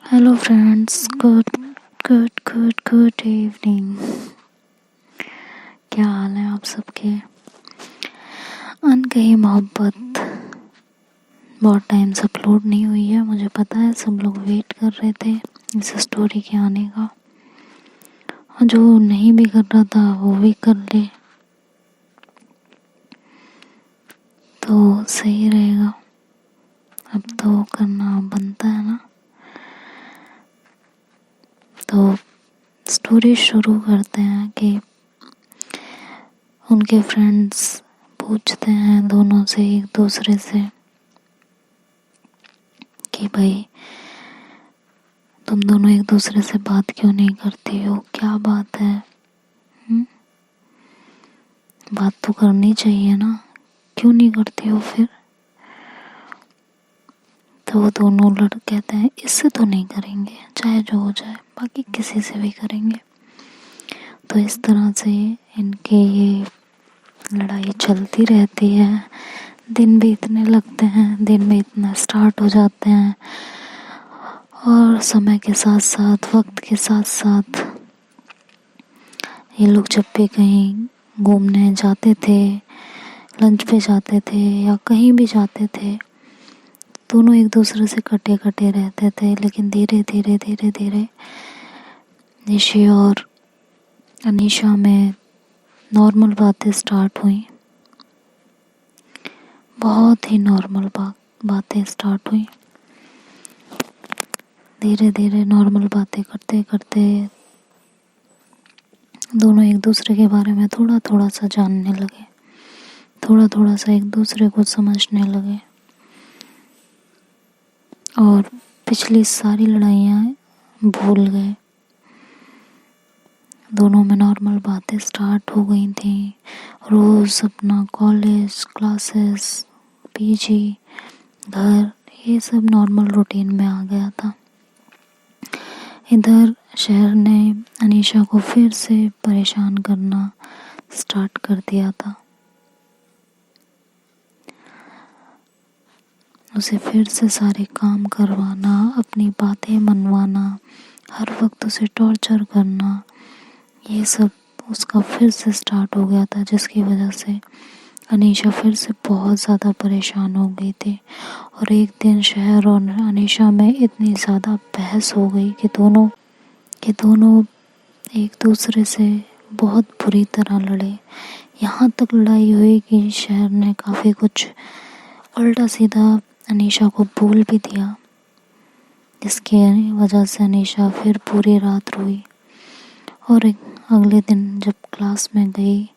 Hello friends, good evening. क्या हाल है आप सबके? अनकही मोहब्बत बहुत टाइम से अपलोड नहीं हुई है। मुझे पता है सब लोग वेट कर रहे थे इस स्टोरी के आने का, और जो नहीं भी कर रहा था वो भी कर ले तो सही रहेगा। अब तो करना बनता है ना। तो स्टोरी शुरू करते हैं कि उनके फ्रेंड्स पूछते हैं दोनों से, एक दूसरे से, कि भाई तुम दोनों एक दूसरे से बात क्यों नहीं करती हो, क्या बात है? बात तो करनी चाहिए ना, क्यों नहीं करती हो फिर? तो वो दोनों लड़के कहते हैं इससे तो नहीं करेंगे, चाहे जो हो जाए, बाकी किसी से भी करेंगे। तो इस तरह से इनके ये लड़ाई चलती रहती है। दिन बीतने लगते हैं, दिन बीतना स्टार्ट हो जाते हैं, और समय के साथ साथ, वक्त के साथ साथ ये लोग जब भी कहीं घूमने जाते थे, लंच पे जाते थे या कहीं भी जाते थे, दोनों एक दूसरे से कटे कटे रहते थे। लेकिन धीरे धीरे धीरे धीरे निशी और अनीशा में नॉर्मल बातें स्टार्ट हुई। बहुत ही नॉर्मल बातें स्टार्ट हुई। धीरे धीरे नॉर्मल बातें करते करते दोनों एक दूसरे के बारे में थोड़ा थोड़ा सा जानने लगे, थोड़ा थोड़ा सा एक दूसरे को समझने लगे, और पिछली सारी लड़ाइयाँ भूल गए। दोनों में नॉर्मल बातें स्टार्ट हो गई थी। रोज़ अपना कॉलेज, क्लासेस, पीजी, घर, ये सब नॉर्मल रूटीन में आ गया था। इधर शहर ने अनीशा को फिर से परेशान करना स्टार्ट कर दिया था। उसे फिर से सारे काम करवाना, अपनी बातें मनवाना, हर वक्त उसे टॉर्चर करना, ये सब उसका फिर से स्टार्ट हो गया था, जिसकी वजह से अनीशा फिर से बहुत ज़्यादा परेशान हो गई थी। और एक दिन शहर और अनीशा में इतनी ज़्यादा बहस हो गई कि दोनों एक दूसरे से बहुत बुरी तरह लड़े। यहाँ तक लड़ाई हुई कि शहर ने काफ़ी कुछ उल्टा सीधा अनीशा को बोल भी दिया, जिसकी वजह से अनीशा फिर पूरी रात रोई। और अगले दिन जब क्लास में गई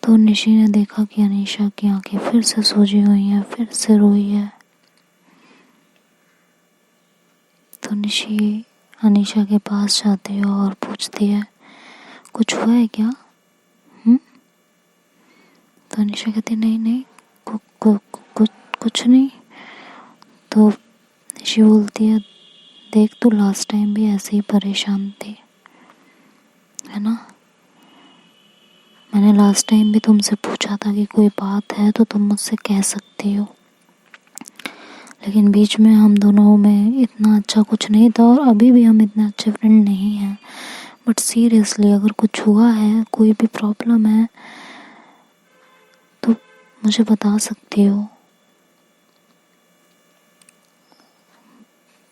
तो निशी ने देखा कि अनीशा की आंखें फिर से सूजी हुई हैं, फिर से रोई है। तो निशी अनीशा के पास जाती है और पूछती है, कुछ हुआ है क्या? तो अनीशा कहती नहीं नहीं, कुछ नहीं। तो निशी बोलती है, देख तू लास्ट टाइम भी ऐसे ही परेशान थी, है ना? मैंने लास्ट टाइम भी तुमसे पूछा था कि कोई बात है तो तुम मुझसे कह सकती हो, लेकिन बीच में हम दोनों में इतना अच्छा कुछ नहीं था, और अभी भी हम इतने अच्छे फ्रेंड नहीं हैं। बट सीरियसली अगर कुछ हुआ है, कोई भी प्रॉब्लम है, तो मुझे बता सकती हो।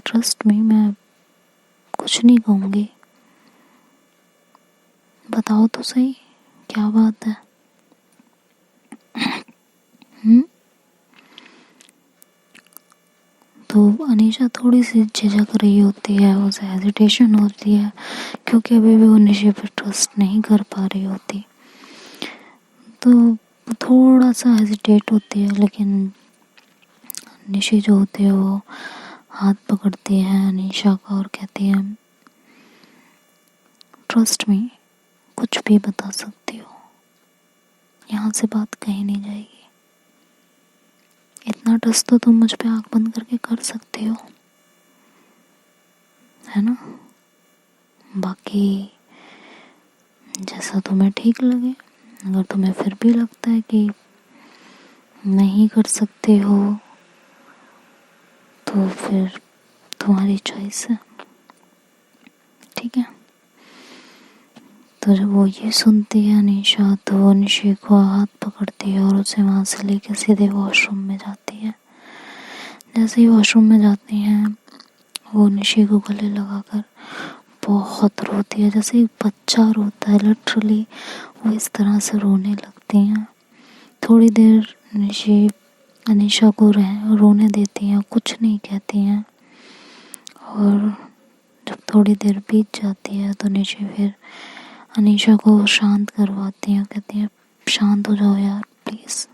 ट्रस्ट मी, मैं कुछ नहीं कहूँगी, बताओ तो सही क्या बात है। तो अनीशा थोड़ी सी झिझक रही होती है, उसे हेजिटेशन होती है, क्योंकि अभी भी वो निशी पर ट्रस्ट नहीं कर पा रही होती। तो थोड़ा सा हेजिटेट होती है, लेकिन निशी जो होती है वो हाथ पकड़ती है अनीशा का और कहती है, ट्रस्ट मी, कुछ भी बता सकती हो, यहाँ से बात कहीं नहीं जाएगी। इतना ट्रस्ट तो तुम मुझ पे आँख बंद करके कर सकती हो, है ना? बाकी जैसा तुम्हें ठीक लगे। अगर तुम्हें फिर भी लगता है कि नहीं कर सकते हो तो फिर तुम्हारी चॉइस है। ठीक है। तो जब वो ये सुनती है अनीशा, तो वो निशी को हाथ पकड़ती है और उसे वहाँ से लेके सीधे वॉशरूम में जाती है। जैसे ही वॉशरूम में जाती हैं, वो निशी को गले लगाकर बहुत रोती है, जैसे एक बच्चा रोता है लिटरली, वो इस तरह से रोने लगती हैं। थोड़ी देर निशी अनीशा को रोने देती हैं, कुछ नहीं कहती हैं। और जब थोड़ी देर बीत जाती है तो निशी फिर अनीशा को शांत करवाती हैं, कहती हैं शांत हो जाओ यार, प्लीज़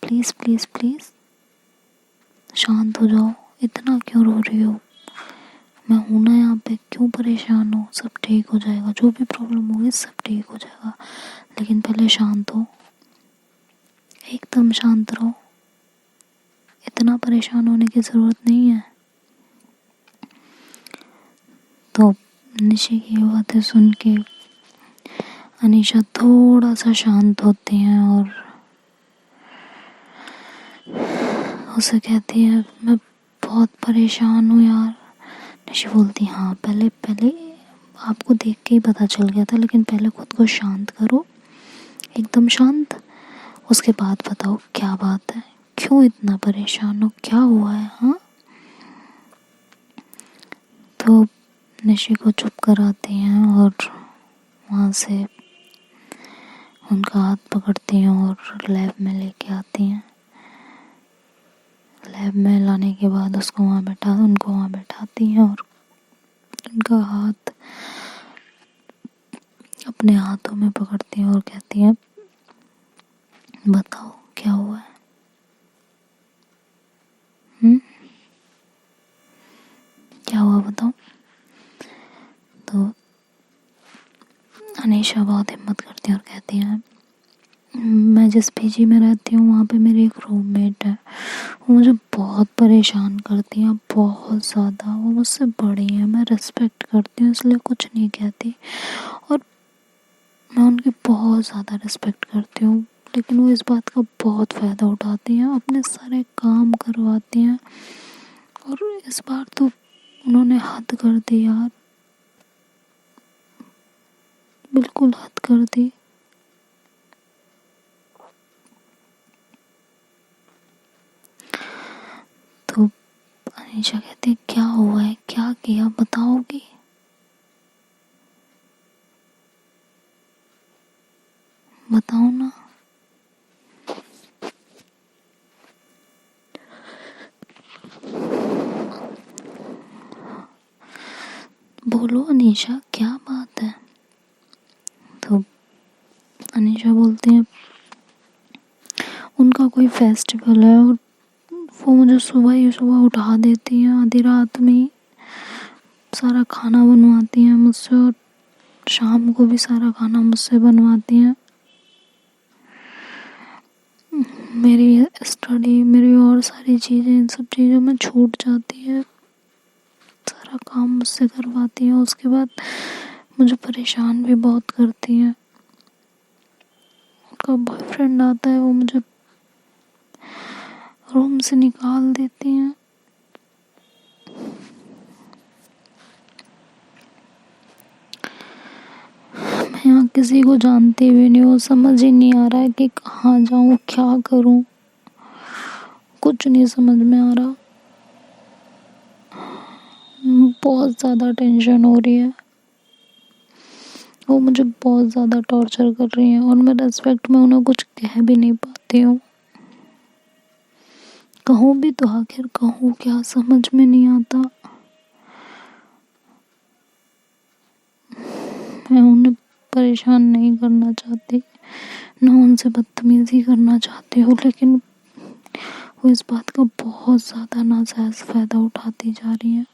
प्लीज़ प्लीज़ प्लीज़ शांत हो जाओ, इतना क्यों रो रही हो, मैं हूँ ना यहाँ पे, क्यों परेशान हो, सब ठीक हो जाएगा, जो भी प्रॉब्लम होगी सब ठीक हो जाएगा, लेकिन पहले शांत हो, एकदम शांत रहो, इतना परेशान होने की ज़रूरत नहीं है। तो निशी की बातें सुन के अनीशा थोड़ा सा शांत होती हैं और उसे कहती है मैं बहुत परेशान हूँ यार। निशी बोलती हाँ, पहले आपको देख के ही पता चल गया था, लेकिन पहले खुद को शांत करो, एकदम शांत, उसके बाद बताओ क्या बात है, क्यों इतना परेशान हो, क्या हुआ है। हाँ, तो निशी को चुप कराती हैं और वहाँ से उनका हाथ पकड़ती हैं और लैब में लेके आती हैं। लैब में लाने के बाद उनको वहाँ बैठाती हैं और उनका हाथ अपने हाथों में पकड़ती हैं और कहती हैं बताओ क्या हुआ है। क्या हुआ बताओ। तो अनीशा बहुत हिम्मत करती है और कहती है मैं जिस पीजी में रहती हूँ वहाँ पे मेरी एक रूममेट है, वो मुझे बहुत परेशान करती है, बहुत ज़्यादा। वो मुझसे बड़ी है, मैं रिस्पेक्ट करती हूँ इसलिए कुछ नहीं कहती, और मैं उनकी बहुत ज़्यादा रिस्पेक्ट करती हूँ, लेकिन वो इस बात का बहुत फ़ायदा उठाती हैं, अपने सारे काम करवाती हैं। और इस बार तो उन्होंने हद कर दी यार, बिल्कुल हद कर दी। तो अनीशा कहती है क्या हुआ है, क्या किया, बताओगी। बताओ ना। बोलो अनीशा, क्या बात है। तो अनीशा बोलती है उनका कोई फेस्टिवल है और वो मुझे सुबह उठा देती हैं, आधी रात में ही सारा खाना बनवाती हैं मुझसे, और शाम को भी सारा खाना मुझसे बनवाती हैं। मेरी स्टडी, मेरी और सारी चीज़ें, इन सब चीज़ों में छूट जाती है, सारा काम मुझसे करवाती हैं। उसके बाद मुझे परेशान भी बहुत करती हैं। उनका बॉयफ्रेंड आता है, वो मुझे रूम से निकाल देती हैं। मैं यहाँ किसी को जानती भी नहीं, वो समझ ही नहीं आ रहा है कि कहाँ जाऊँ, क्या करूँ, कुछ नहीं समझ में आ रहा। बहुत ज़्यादा टेंशन हो रही है, वो मुझे बहुत ज़्यादा टॉर्चर कर रही हैं, और मैं रेस्पेक्ट में उन्हें कुछ कह भी नहीं पाती हूँ। कहूँ भी तो आखिर कहूँ क्या, समझ में नहीं आता। मैं उन्हें परेशान नहीं करना चाहती, ना उनसे बदतमीजी करना चाहती हूँ, लेकिन वो इस बात का बहुत ज़्यादा नाजायज़ फ़ायदा उठाती जा रही हैं।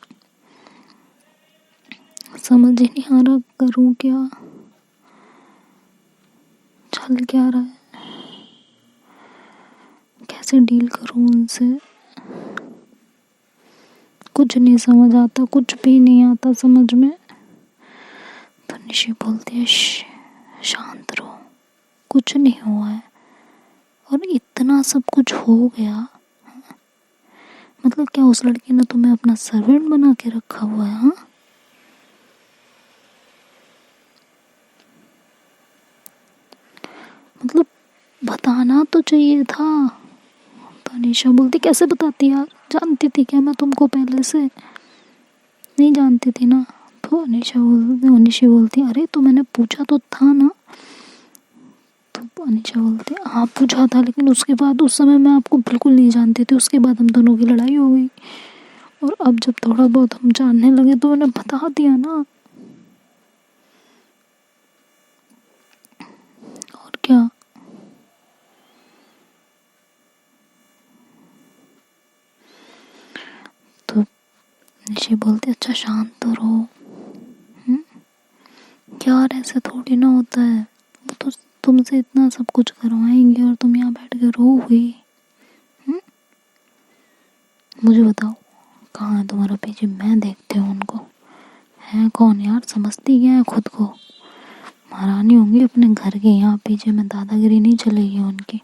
समझ ही नहीं आ रहा करूँ क्या, चल क्या रहा है, कैसे डील करूँ उनसे, कुछ नहीं समझ आता, कुछ भी नहीं आता समझ में। तो निशी बोलती है शांत रहो, कुछ नहीं हुआ है, और इतना सब कुछ हो गया, मतलब क्या उस लड़की ने तुम्हें अपना सर्वेंट बना के रखा हुआ है। हाँ, बताना तो चाहिए था। तो अनीशा बोलती कैसे बताती यार, जानती थी क्या मैं तुमको पहले से? नहीं जानती थी ना। तो अनीशा बोलती अरे तो मैंने पूछा तो था ना। तो अनीशा बोलती हाँ पूछा था, लेकिन उसके बाद उस समय मैं आपको बिल्कुल नहीं जानती थी, उसके बाद हम दोनों की लड़ाई हो गई और अब जब थोड़ा बहुत हम जानने लगे तो मैंने बता दिया ना। और क्या। तो निशी बोलती अच्छा शांत तो रहो। यार ऐसे थोड़ी ना होता है, वो तो तुमसे इतना सब कुछ करवाएंगे और तुम यहाँ बैठ के रोओगी। मुझे बताओ कहाँ है तुम्हारा पीछे, मैं देखती हूँ उनको। है कौन यार, समझती क्या है खुद को? महारानी होंगी अपने घर के, यहाँ पीछे में दादागिरी नहीं चलेगी उनकी।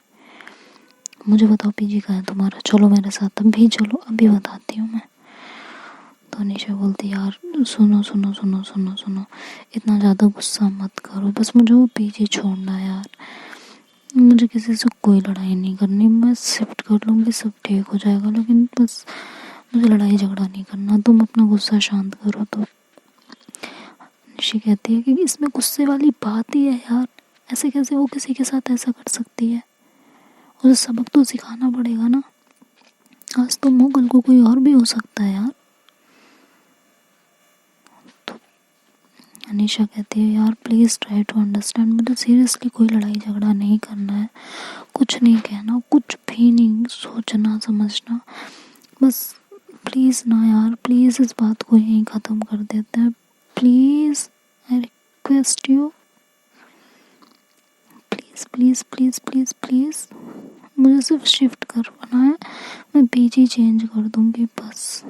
मुझे बताओ पीजी का है तुम्हारा, चलो मेरे साथ अभी चलो, अभी बताती हूँ मैं। तो निशा बोलती यार सुनो सुनो सुनो सुनो सुनो, इतना ज़्यादा गुस्सा मत करो, बस मुझे वो पीजी छोड़ना है यार। मुझे किसी से कोई लड़ाई नहीं करनी, मैं शिफ्ट कर लूँगी सब ठीक हो जाएगा, लेकिन बस मुझे लड़ाई झगड़ा नहीं करना, तुम अपना गुस्सा शांत करो। तो निशी कहती है कि इसमें गुस्से वाली बात ही है यार, ऐसे कैसे वो किसी के साथ ऐसा कर सकती है? उसे सबक तो सिखाना पड़ेगा ना। आज तुम हो कल को कोई और भी हो सकता है यार। तो अनीशा कहती है यार प्लीज़ ट्राई टू अंडरस्टैंड, मुझे सीरियसली कोई लड़ाई झगड़ा नहीं करना है, कुछ नहीं कहना, कुछ भी नहीं सोचना समझना, बस प्लीज़ ना यार, प्लीज़ इस बात को यहीं ख़त्म कर देते हैं, please I request you, please please please please please. मुझे सिर्फ शिफ्ट करवाना है, मैं पीजी चेंज कर दूंगी बस।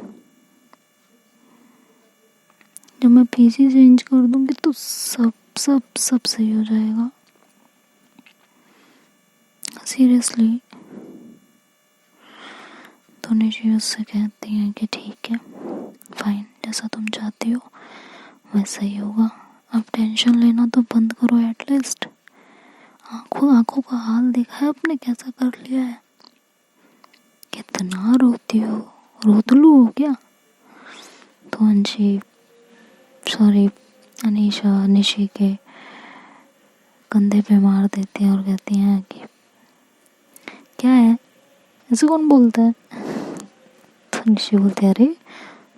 जब मैं पीजी चेंज कर दूंगी तो सब सब सब सही हो जाएगा, सीरियसली। तो निशी उससे कहती हैं कि ठीक है फाइन, जैसा तुम चाहती हो वैसा ही होगा, अब टेंशन लेना तो बंद करो एटलीस्ट। आंखों आंखों का हाल देखा है आपने कैसा कर लिया है, कितना रोती हो, रोतलू हो क्या? तो अनीशा निशी के कंधे पे मार देती है और कहती हैं कि क्या है, ऐसे कौन बोलता है? तो निशी बोलती है अरे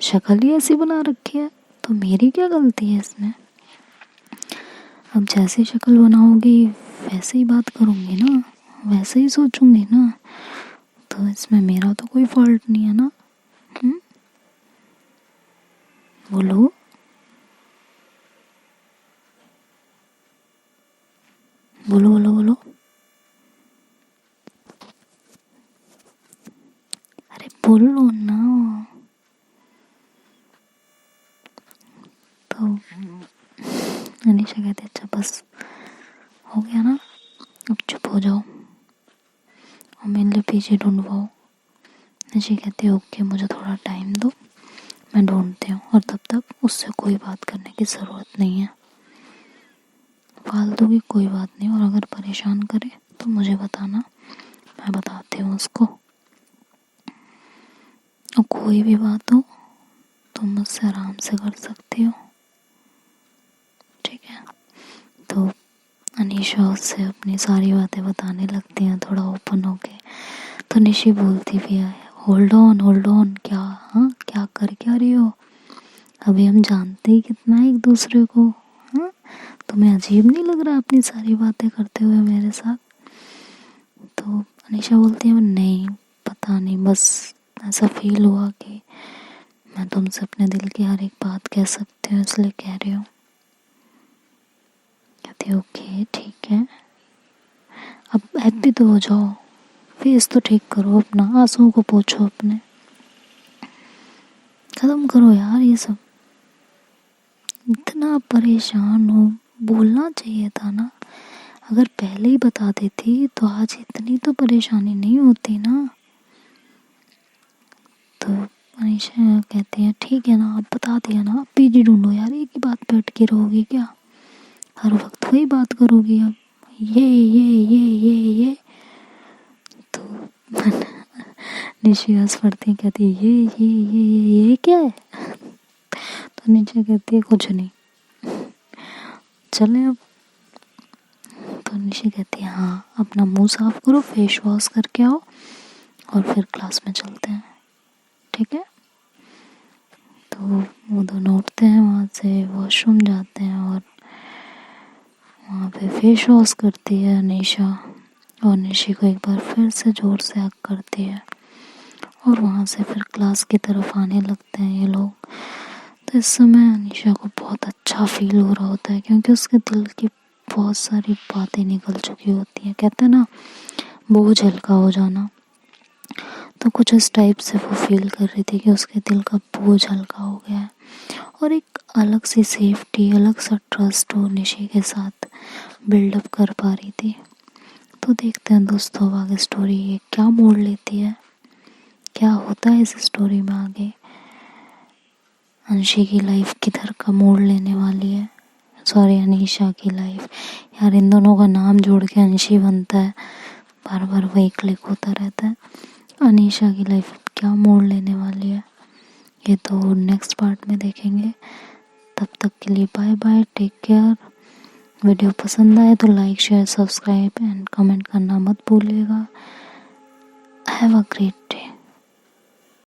शक्ल ही ऐसी बना रखी है तो मेरी क्या गलती है इसमें? अब जैसी शक्ल बनाओगी वैसे ही बात करूँगी ना, वैसे ही सोचूंगी ना, तो इसमें मेरा तो कोई फॉल्ट नहीं है ना। बोलो बोलो बोलो बोलो, अरे बोलो ना। तो अनीशा कहते अच्छा बस हो गया ना, अब चुप हो जाओ और मेरे लिए पीछे ढूंढवाओ। निशी कहती है ओके मुझे थोड़ा टाइम दो, मैं ढूंढती हूँ, और तब तक उससे कोई बात करने की ज़रूरत नहीं है, फालतू की कोई बात नहीं, और अगर परेशान करे तो मुझे बताना, मैं बताती हूँ उसको, और कोई भी बात हो तुम मुझसे आराम से कर सकती हो, ठीक है? तो अनीशा उससे अपनी सारी बातें बताने लगती हैं थोड़ा ओपन होके। तो निशी बोलती भी है होल्ड ऑन, क्या हाँ क्या कर क्या रही हो, अभी हम जानते ही कितना है एक दूसरे को। हाँ तुम्हें अजीब नहीं लग रहा अपनी सारी बातें करते हुए मेरे साथ? तो अनीशा बोलती है नहीं पता नहीं, बस ऐसा फील हुआ कि मैं तुमसे अपने दिल की हर एक बात कह सकती हूँ इसलिए कह रही हूँ। कहती ओके ठीक है, अब हैप्पी तो हो जाओ, फेस तो ठीक करो अपना, आंसुओं को पोछो अपने, खत्म करो यार ये सब, इतना परेशान हो, बोलना चाहिए था ना, अगर पहले ही बता देती तो आज इतनी तो परेशानी नहीं होती ना। तो अनीशा कहती है ठीक है ना, आप बता दिया ना, आप पीजी ढूंढो यार, एक ही बात पे अटकी रहोगी क्या, हर वक्त वही बात करोगी? अब ये निशी हंस पड़ती है, कहती है ये क्या है? तो निशा कहती है कुछ नहीं, चलें अब। तो निशी कहती है हाँ, अपना मुंह साफ करो, फेस वॉश करके आओ और फिर क्लास में चलते हैं, ठीक है? तो वो दोनों उठते हैं, वहाँ से वॉशरूम जाते हैं और वहाँ पे फेस वॉश करती है अनीशा और निशी को एक बार फिर से ज़ोर से हग करती है और वहाँ से फिर क्लास की तरफ आने लगते हैं ये लोग। तो इस समय अनीशा को बहुत अच्छा फील हो रहा होता है क्योंकि उसके दिल की बहुत सारी बातें निकल चुकी होती हैं, कहते हैं ना बोझ हल्का हो जाना। तो कुछ इस टाइप से वो फील कर रही थी कि उसके दिल का बोझ हल्का हो गया है और एक अलग सी सेफ्टी, अलग सा ट्रस्ट वो निशी के साथ बिल्डअप कर पा रही थी। तो देखते हैं दोस्तों अब आगे स्टोरी ये क्या मोड़ लेती है, क्या होता है इस स्टोरी में आगे, अंशी की लाइफ किधर का मोड़ लेने वाली है, सॉरी अनीशा की लाइफ। यार इन दोनों का नाम जोड़ के अंशी बनता है, बार बार वही क्लिक होता रहता है। अनीशा की लाइफ क्या मोड़ लेने वाली है ये तो नेक्स्ट पार्ट में देखेंगे। तब तक के लिए bye bye, take care. Video पसंद आए तो like share subscribe and comment करना मत भूलिएगा। Have a great day.